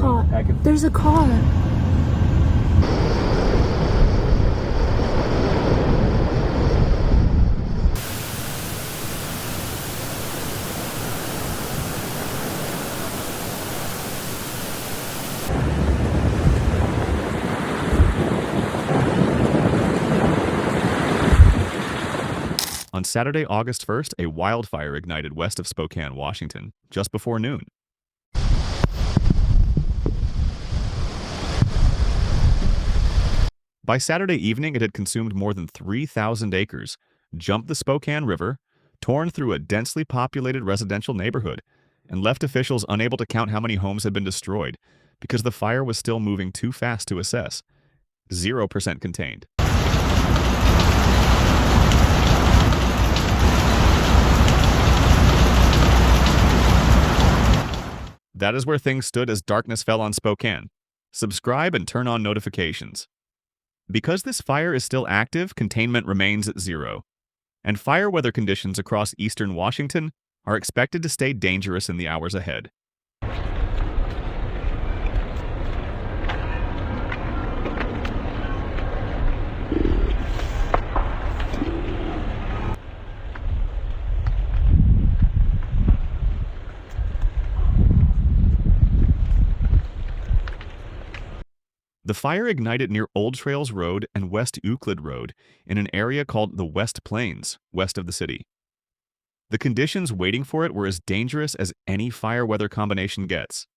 hot. There's a car. On Saturday, August 1st, a wildfire ignited west of Spokane, Washington, just before noon. By Saturday evening, it had consumed more than 3,000 acres, jumped the Spokane River, torn through a densely populated residential neighborhood, and left officials unable to count how many homes had been destroyed because the fire was still moving too fast to assess. 0% contained. That is where things stood as darkness fell on Spokane. Subscribe and turn on notifications. Because this fire is still active, containment remains at 0. And fire weather conditions across eastern Washington are expected to stay dangerous in the hours ahead. The fire ignited near Old Trails Road and West Euclid Road in an area called the West Plains, west of the city. The conditions waiting for it were as dangerous as any fire weather combination gets.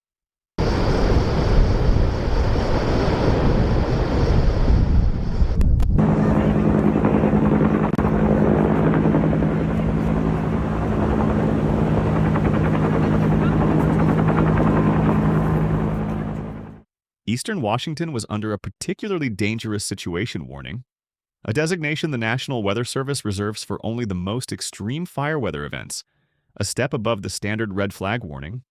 Eastern Washington was under a particularly dangerous situation warning, a designation the National Weather Service reserves for only the most extreme fire weather events, a step above the standard red flag warning.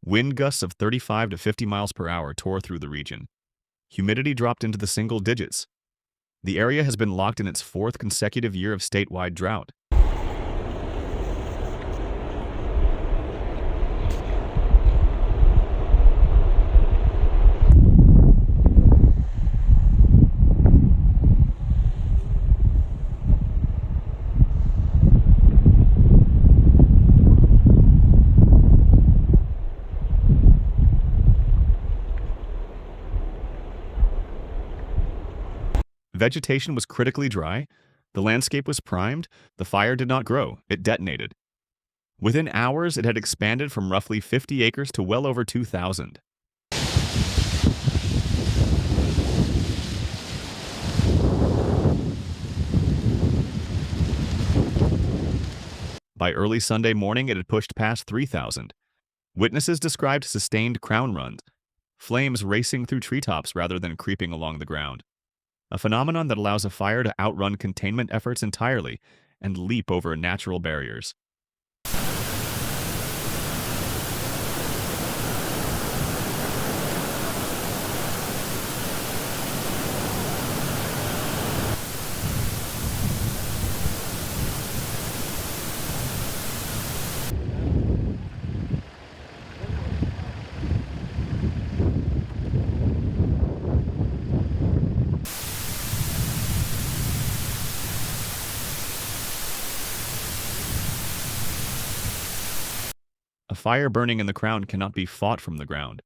Wind gusts of 35 to 50 miles per hour tore through the region. Humidity dropped into the single digits. The area has been locked in its 4th consecutive year of statewide drought. Vegetation was critically dry, the landscape was primed, the fire did not grow, it detonated. Within hours, it had expanded from roughly 50 acres to well over 2,000. By early Sunday morning, it had pushed past 3,000. Witnesses described sustained crown runs, flames racing through treetops rather than creeping along the ground. A phenomenon that allows a fire to outrun containment efforts entirely and leap over natural barriers. A fire burning in the crown cannot be fought from the ground.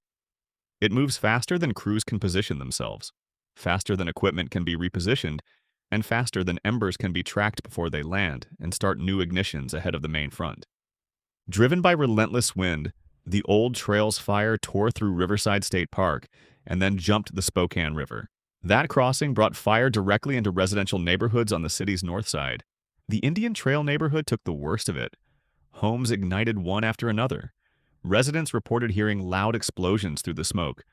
It moves faster than crews can position themselves, faster than equipment can be repositioned, and faster than embers can be tracked before they land and start new ignitions ahead of the main front. Driven by relentless wind, the Old Trails fire tore through Riverside State Park and then jumped the Spokane River. That crossing brought fire directly into residential neighborhoods on the city's north side. The Indian Trail neighborhood took the worst of it. Homes ignited one after another. Residents reported hearing loud explosions through the smoke.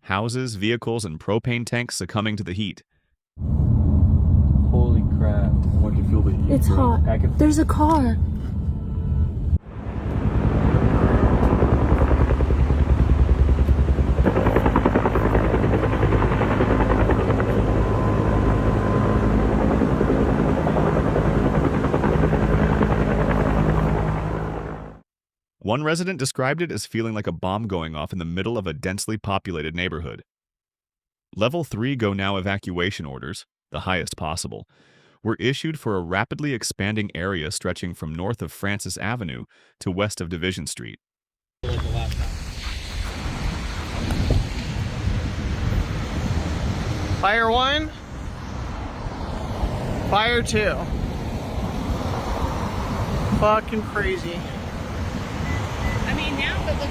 Houses, vehicles, and propane tanks succumbing to the heat. Holy crap. Why'd you feel the heat? It's hot. There's a car. One resident described it as feeling like a bomb going off in the middle of a densely populated neighborhood. Level 3 go now evacuation orders, the highest possible, were issued for a rapidly expanding area stretching from north of Francis Avenue to west of Division Street. Fire 1, Fire 2. Fucking crazy. I mean, now it looks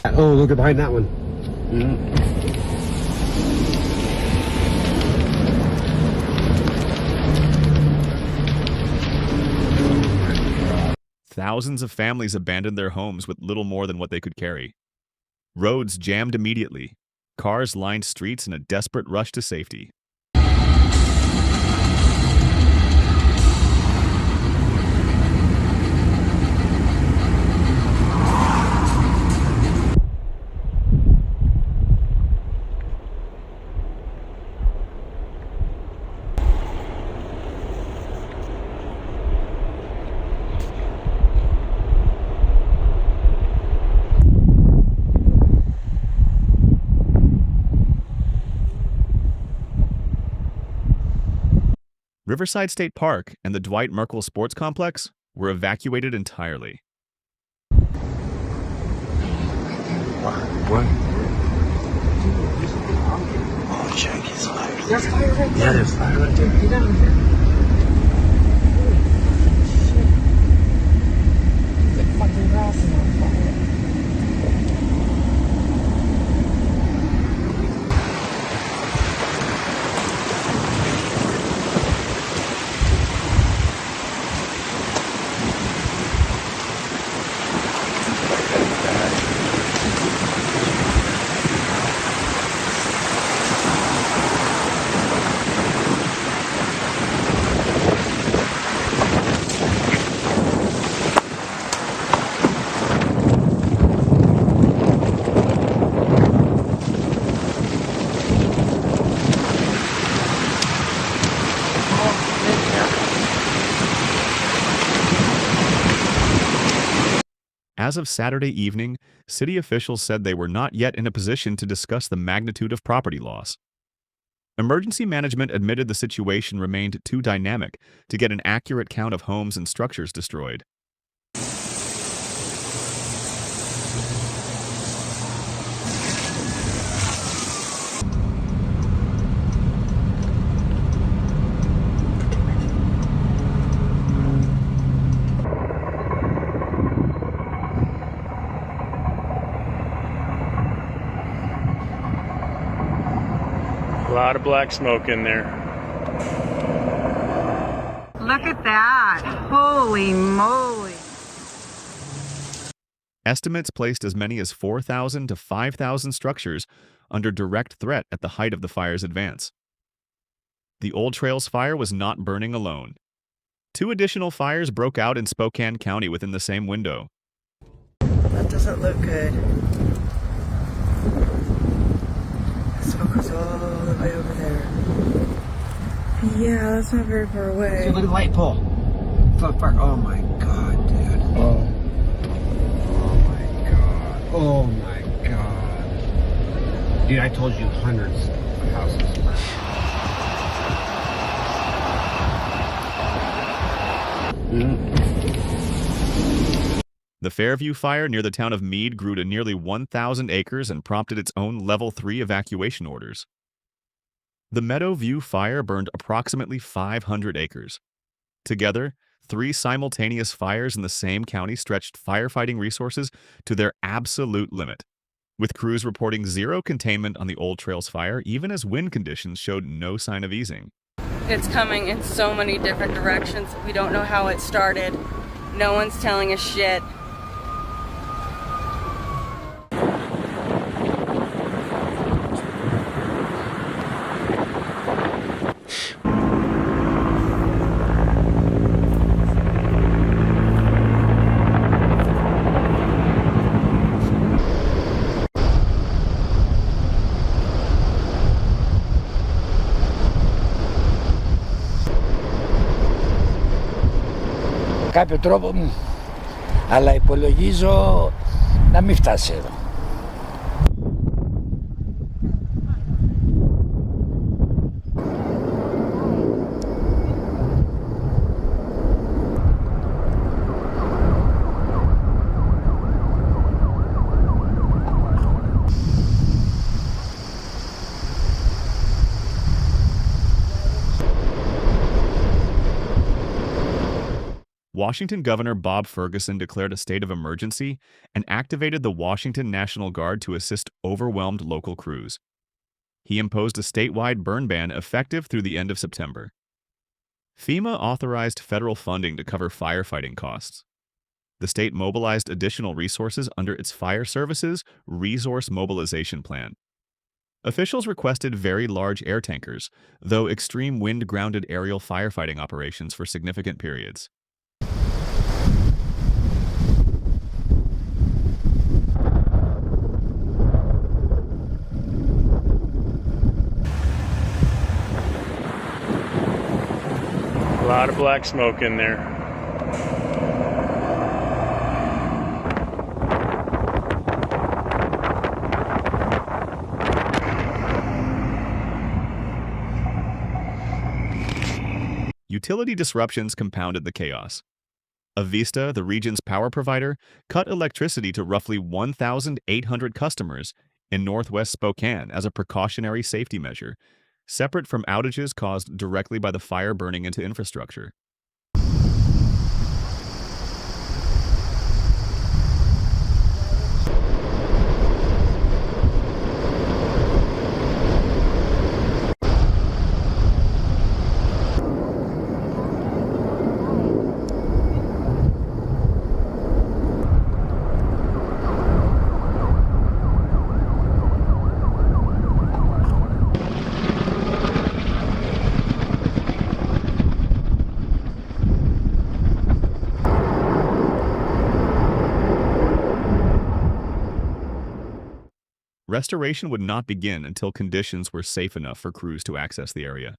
like... Oh, look at behind that one. Thousands of families abandoned their homes with little more than what they could carry. Roads jammed immediately. Cars lined streets in a desperate rush to safety. Riverside State Park and the Dwight Merkel Sports Complex were evacuated entirely. What? Oh, check, it's fire. There's fire right there. Yeah, there's fire right there. Get down here. Shit. The fucking grass is on fire. As of Saturday evening, city officials said they were not yet in a position to discuss the magnitude of property loss. Emergency management admitted the situation remained too dynamic to get an accurate count of homes and structures destroyed. A lot of black smoke in there. Look at that. Holy moly. Estimates placed as many as 4,000 to 5,000 structures under direct threat at the height of the fire's advance. The Old Trails fire was not burning alone. 2 additional fires broke out in Spokane County within the same window. That doesn't look good. The smoke goes all the way over there. Yeah, that's not very far away. Dude, look at the light pole. Oh my god, dude. Oh. Oh my god. Oh my god. Dude, I told you hundreds of houses. The Fairview fire near the town of Meade grew to nearly 1,000 acres and prompted its own Level 3 evacuation orders. The Meadowview fire burned approximately 500 acres. Together, 3 simultaneous fires in the same county stretched firefighting resources to their absolute limit, with crews reporting zero containment on the Old Trails fire even as wind conditions showed no sign of easing. It's coming in so many different directions. We don't know how it started. No one's telling us shit. κάποιο τρόπο, αλλά υπολογίζω να μην φτάσει εδώ. Washington Governor Bob Ferguson declared a state of emergency and activated the Washington National Guard to assist overwhelmed local crews. He imposed a statewide burn ban effective through the end of September. FEMA authorized federal funding to cover firefighting costs. The state mobilized additional resources under its Fire Services Resource Mobilization Plan. Officials requested very large air tankers, though extreme wind-grounded aerial firefighting operations for significant periods. A lot of black smoke in there. Utility disruptions compounded the chaos. Avista, the region's power provider, cut electricity to roughly 1,800 customers in northwest Spokane as a precautionary safety measure, separate from outages caused directly by the fire burning into infrastructure. Restoration would not begin until conditions were safe enough for crews to access the area.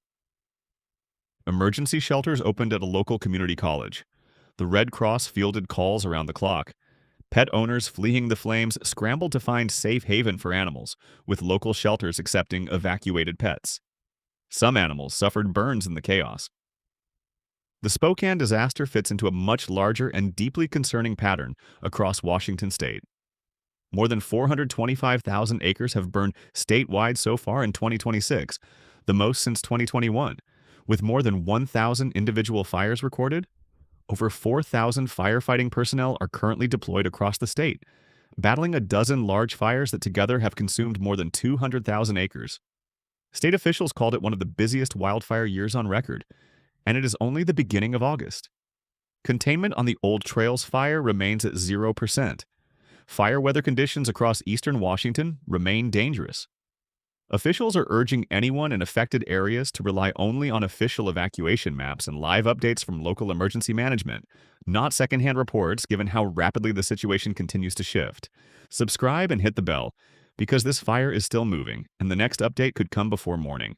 Emergency shelters opened at a local community college. The Red Cross fielded calls around the clock. Pet owners fleeing the flames scrambled to find safe haven for animals, with local shelters accepting evacuated pets. Some animals suffered burns in the chaos. The Spokane disaster fits into a much larger and deeply concerning pattern across Washington state. More than 425,000 acres have burned statewide so far in 2026, the most since 2021. With more than 1,000 individual fires recorded, over 4,000 firefighting personnel are currently deployed across the state, battling a dozen large fires that together have consumed more than 200,000 acres. State officials called it one of the busiest wildfire years on record, and it is only the beginning of August. Containment on the Old Trails fire remains at 0%. Fire weather conditions across eastern Washington remain dangerous. Officials are urging anyone in affected areas to rely only on official evacuation maps and live updates from local emergency management, not secondhand reports given how rapidly the situation continues to shift. Subscribe and hit the bell, because this fire is still moving, and the next update could come before morning.